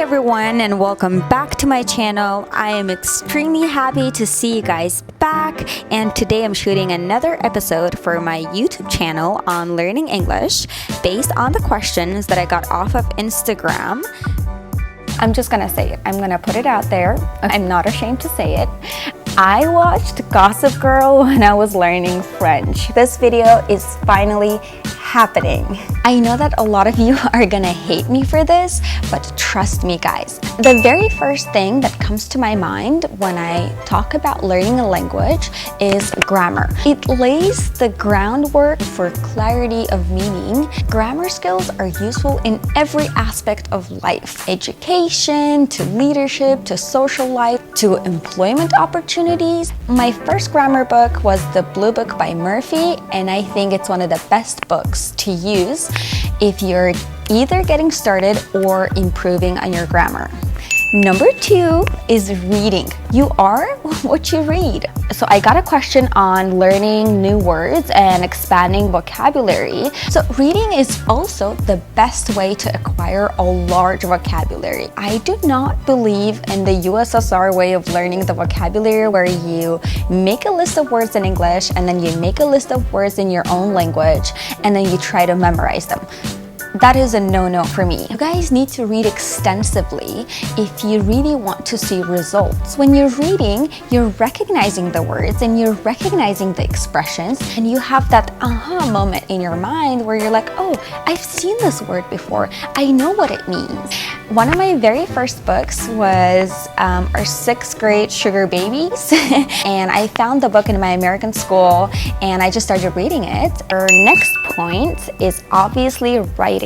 everyone, and welcome back to my channel. I am extremely happy to see you guys back, and today I'm shooting another episode for my YouTube channel on learning English based on the questions that I got off of Instagram. I'm just gonna say it. I'm gonna put it out there. I'm not ashamed to say it. I watched Gossip Girl when I was learning French. This video is finally happening. I know that a lot of you are gonna hate me for this, but trust me guys, the very first thing that comes to my mind when I talk about learning a language is grammar. It lays the groundwork for clarity of meaning. Grammar skills are useful in every aspect of life. Education, to leadership, to social life, to employment opportunities. My first grammar book was the Blue Book by Murphy, and I think it's one of the best books to use if you're either getting started or improving on your grammar. Number 2 is reading. You are what you read. So I got a question on learning new words and expanding vocabulary. So reading is also the best way to acquire a large vocabulary. I do not believe in the USSR way of learning the vocabulary where you make a list of words in English and then you make a list of words in your own language and then you try to memorize them. That is a no-no for me. You guys need to read extensively if you really want to see results. When you're reading, you're recognizing the words and you're recognizing the expressions, and you have that aha moment in your mind where you're like, oh, I've seen this word before. I know what it means. One of my very first books was our 6th grade Sugar Babies, and I found the book in my American school and I just started reading it. Our next point is obviously writing.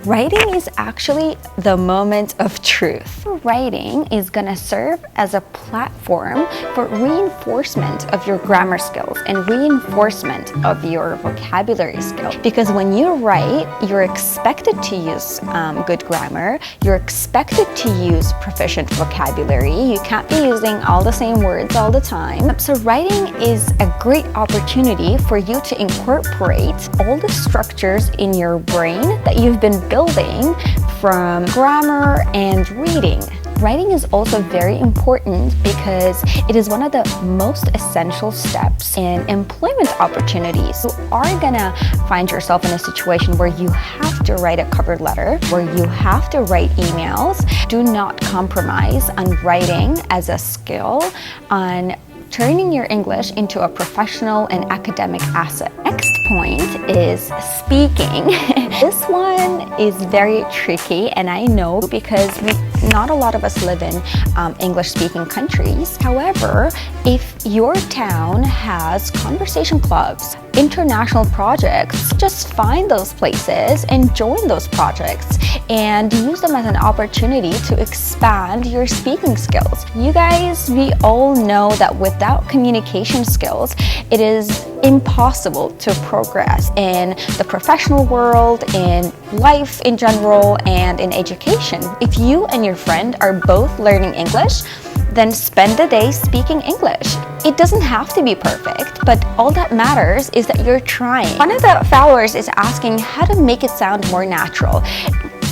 Writing is actually the moment of truth. Writing is gonna serve as a platform for reinforcement of your grammar skills and reinforcement of your vocabulary skills. Because when you write, you're expected to use good grammar, you're expected to use proficient vocabulary. You can't be using all the same words all the time. So writing is a great opportunity for you to incorporate all the structures in your brain that you've been building from grammar and reading. Writing is also very important because it is one of the most essential steps in employment opportunities. You are gonna find yourself in a situation where you have to write a cover letter, where you have to write emails. Do not compromise on writing as a skill, on turning your English into a professional and academic asset. Next point is speaking. This one is very tricky, and I know because not a lot of us live in English-speaking countries. However, if your town has conversation clubs, international projects, just find those places and join those projects and use them as an opportunity to expand your speaking skills. You guys, we all know that without communication skills, it is impossible to progress in the professional world, in life in general, and in education. If you and your friend are both learning English, then spend the day speaking English. It doesn't have to be perfect, but all that matters is that you're trying. One of the followers is asking how to make it sound more natural.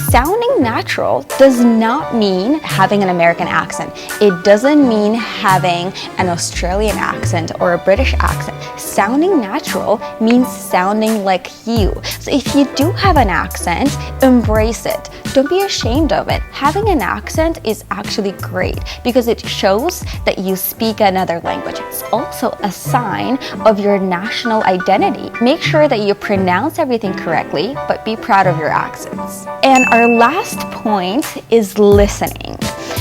Sounding natural does not mean having an American accent. It doesn't mean having an Australian accent or a British accent. Sounding natural means sounding like you. So if you do have an accent, embrace it. Don't be ashamed of it. Having an accent is actually great because it shows that you speak another language. It's also a sign of your national identity. Make sure that you pronounce everything correctly, but be proud of your accents. And our last point is listening.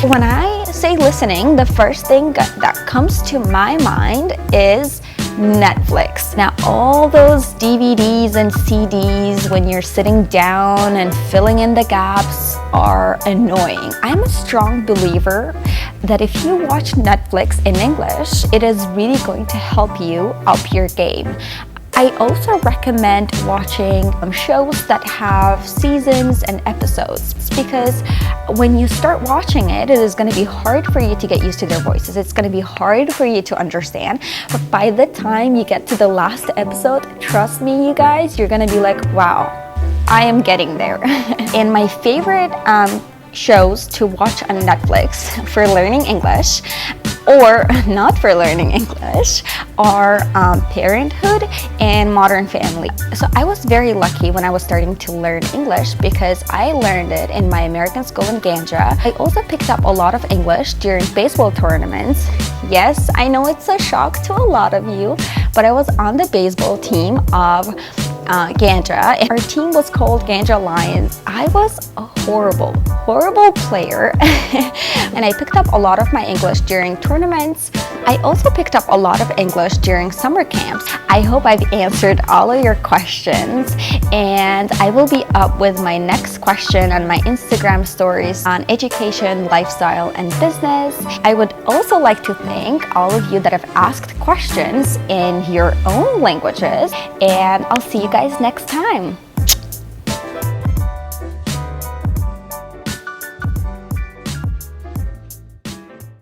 When I say listening, the first thing that comes to my mind is Netflix. Now, all those DVDs and CDs when you're sitting down and filling in the gaps are annoying. I'm a strong believer that if you watch Netflix in English, it is really going to help you up your game. I also recommend watching shows that have seasons and episodes because when you start watching it, it is going to be hard for you to get used to their voices. It's going to be hard for you to understand. But by the time you get to the last episode, trust me, you guys, you're going to be like, wow, I am getting there. And my favorite shows to watch on Netflix for learning English or not for learning English are Parenthood and Modern Family. So I was very lucky when I was starting to learn English because I learned it in my American school in Ganja. I also picked up a lot of English during baseball tournaments. Yes, I know it's a shock to a lot of you, but I was on the baseball team of Ganja, and our team was called Ganja Lions. I was a horrible player and I picked up a lot of my English during tournaments. I also picked up a lot of English during summer camps. I hope I've answered all of your questions, and I will be up with my next question on my Instagram stories on education, lifestyle, and business. I would also like to thank all of you that have asked questions in your own languages, and I'll see you guys next time.